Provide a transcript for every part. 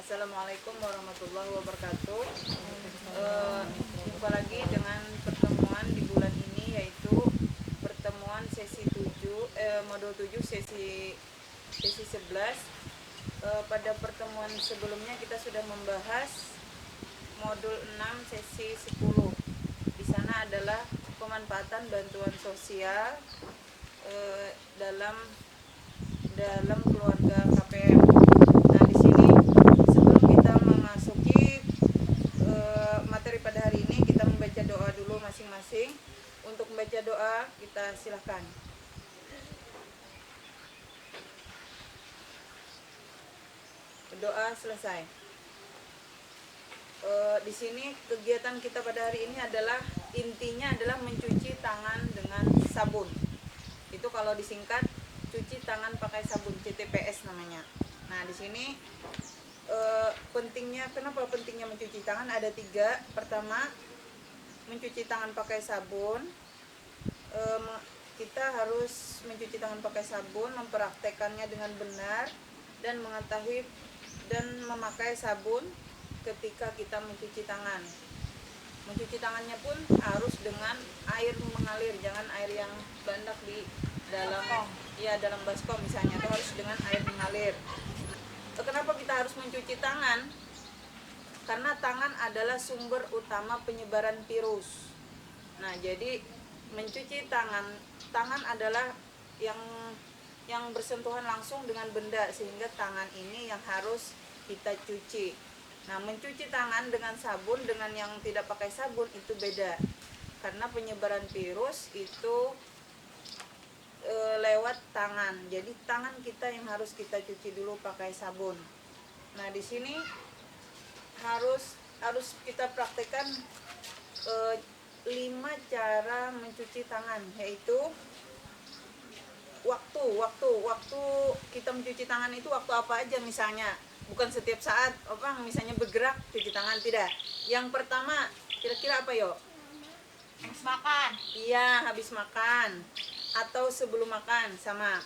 Assalamualaikum warahmatullahi wabarakatuh. Jumpa lagi dengan pertemuan di bulan ini, yaitu pertemuan sesi 7, modul 7 sesi 11. Pada pertemuan sebelumnya kita sudah membahas modul 6 sesi 10. Di sana adalah pemanfaatan bantuan sosial dalam keluarga KPM. Nah, di sini sebelum kita memasuki materi pada hari ini, kita membaca doa dulu masing-masing. Untuk membaca doa, kita silahkan. Doa selesai. Di sini kegiatan kita pada hari ini adalah intinya adalah mencuci tangan dengan sabun. Itu kalau disingkat cuci tangan pakai sabun, CTPS namanya. Nah, di sini kenapa pentingnya mencuci tangan ada 3. Pertama, mencuci tangan pakai sabun. Kita harus mencuci tangan pakai sabun, mempraktekannya dengan benar dan mengetahui dan memakai sabun ketika kita mencuci tangan. Mencuci tangannya pun harus dengan air mengalir, jangan air yang bandak di dalam baskom misalnya, itu harus dengan air mengalir. Kenapa kita harus mencuci tangan? Karena tangan adalah sumber utama penyebaran virus. Nah, jadi mencuci tangan adalah yang bersentuhan langsung dengan benda, sehingga tangan ini yang harus kita cuci. Nah, mencuci tangan dengan sabun dengan yang tidak pakai sabun itu beda. Karena penyebaran virus itu lewat tangan. Jadi tangan kita yang harus kita cuci dulu pakai sabun. Nah, di sini harus kita praktekkan 5 cara mencuci tangan, yaitu waktu kita mencuci tangan itu waktu apa aja, misalnya bukan setiap saat misalnya bergerak cuci tangan, tidak. Yang pertama kira-kira apa yo? Habis makan. Iya, habis makan atau sebelum makan sama.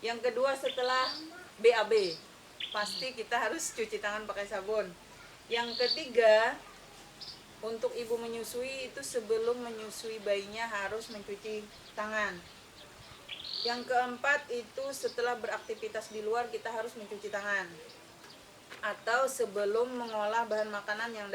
Yang kedua setelah BAB, pasti kita harus cuci tangan pakai sabun. Yang ketiga, untuk ibu menyusui itu sebelum menyusui bayinya harus mencuci tangan. Yang keempat itu setelah beraktivitas di luar kita harus mencuci tangan. Atau sebelum mengolah bahan makanan yang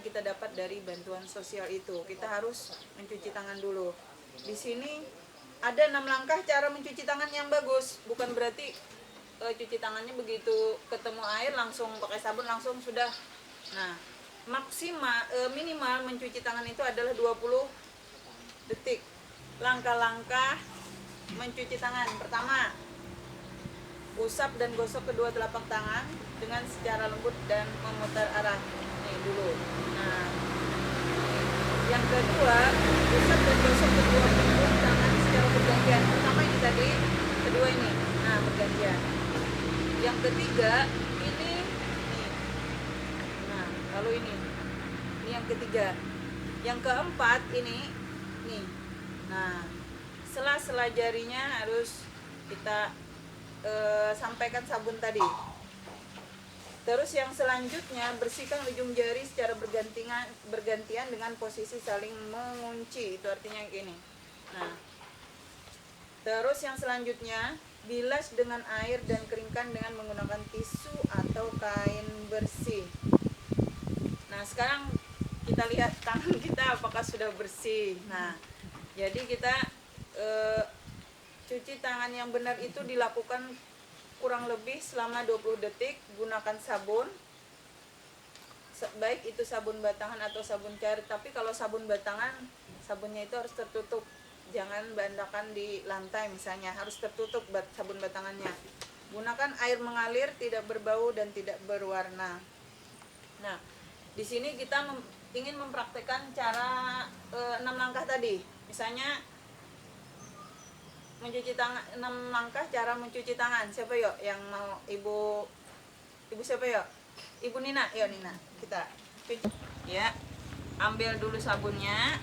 kita dapat dari bantuan sosial itu, kita harus mencuci tangan dulu. Di sini ada 6 langkah cara mencuci tangan yang bagus. Bukan berarti cuci tangannya begitu ketemu air langsung pakai sabun langsung sudah. Nah, minimal mencuci tangan itu adalah 20 detik. Langkah-langkah mencuci tangan. Pertama, usap dan gosok kedua telapak tangan dengan secara lembut dan memutar arah. Nih dulu. Nah, yang kedua, usap dan gosok kedua ujung tangan secara bergantian. Pertama ini tadi, kedua ini. Nah, bergantian. Yang ketiga, ini. Nah, lalu ini. Ini yang ketiga. Yang keempat ini. Nih. Nah, sela-sela jarinya harus kita sampaikan sabun tadi. Terus yang selanjutnya, bersihkan ujung jari secara bergantian dengan posisi saling mengunci. Itu artinya yang ini. Nah, terus yang selanjutnya, bilas dengan air dan keringkan dengan menggunakan tisu atau kain bersih. Nah, sekarang kita lihat tangan kita apakah sudah bersih. Nah, jadi kita cuci tangan yang benar itu dilakukan kurang lebih selama 20 detik. Gunakan sabun, baik itu sabun batangan atau sabun cair. Tapi kalau sabun batangan, sabunnya itu harus tertutup, jangan bandakan di lantai misalnya, harus tertutup sabun batangannya. Gunakan air mengalir, tidak berbau dan tidak berwarna. Nah, di sini kita ingin mempraktekkan cara 6 langkah tadi. Misalnya mencuci tangan, 6 langkah cara mencuci tangan. Siapa yuk yang mau? Ibu siapa yuk? Ibu Nina. Yuk Nina, kita cuci. Ya, ambil dulu sabunnya.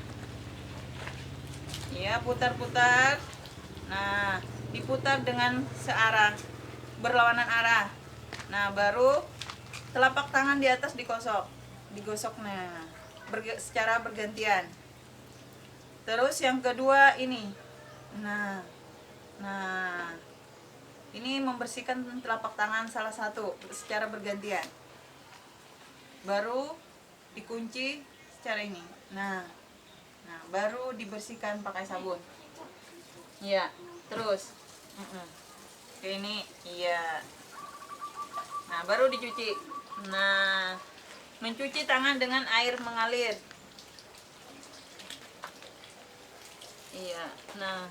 Ya, putar-putar. Nah, diputar dengan searah, berlawanan arah. Nah, baru telapak tangan di atas digosok nah secara bergantian. Terus yang kedua ini, nah ini membersihkan telapak tangan salah satu secara bergantian. Baru dikunci secara ini. Nah baru dibersihkan pakai sabun. Iya, terus. Kayak ini, iya. Nah, baru dicuci. Nah, mencuci tangan dengan air mengalir. Iya, nah.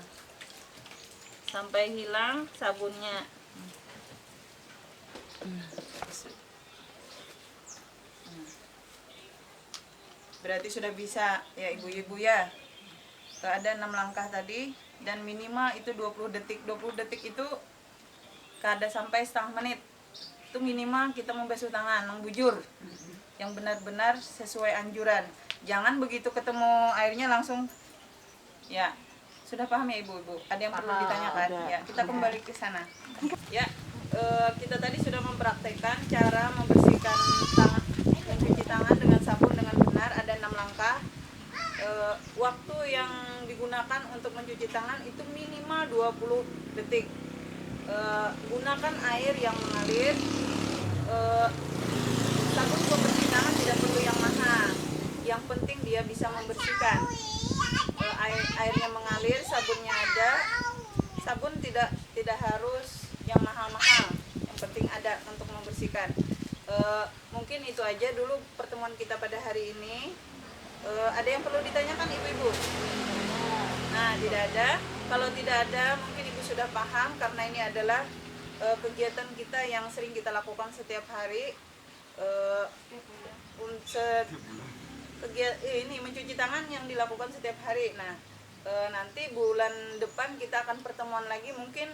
Sampai hilang sabunnya. Berarti sudah bisa ya ibu-ibu ya. Ada 6 langkah tadi dan minimal itu 20 detik. 20 detik itu kada sampai setengah menit. Itu minimal kita membasuh tangan, mengbujur. Yang benar-benar sesuai anjuran. Jangan begitu ketemu airnya langsung ya. Sudah paham ya ibu-ibu? Ada yang perlu ditanyakan? Ya, kita kembali ke sana. Ya, kita tadi sudah mempraktekkan cara membersihkan tangan, mencuci tangan dengan sabun dengan benar. Ada 6 langkah. Waktu yang digunakan untuk mencuci tangan itu minimal 20 detik. Gunakan air yang mengalir. Sabun pembersih tangan tidak perlu yang mahal. Yang penting dia bisa membersihkan. Airnya mengalir, sabunnya ada. Sabun tidak harus yang mahal-mahal. Yang penting ada untuk membersihkan. Mungkin itu aja dulu pertemuan kita pada hari ini. Ada yang perlu ditanyakan ibu-ibu? Nah, tidak ada. Kalau tidak ada, mungkin ibu sudah paham karena ini adalah kegiatan kita yang sering kita lakukan setiap hari. Ini mencuci tangan yang dilakukan setiap hari. Nah, nanti bulan depan kita akan pertemuan lagi, mungkin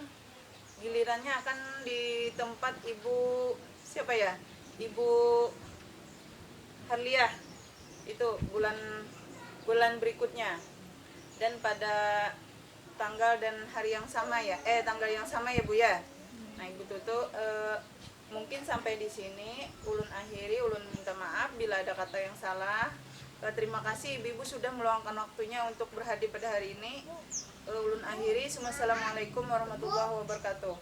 gilirannya akan di tempat ibu siapa ya? Ibu Harliah. Itu bulan berikutnya. Dan pada tanggal dan hari yang sama ya. Tanggal yang sama ya Bu ya. Nah, Ibu Tutu mungkin sampai di sini ulun akhiri, ulun minta maaf bila ada kata yang salah. Terima kasih Ibu sudah meluangkan waktunya untuk berhadir pada hari ini. Ulun akhiri. Wassalamualaikum warahmatullahi wabarakatuh.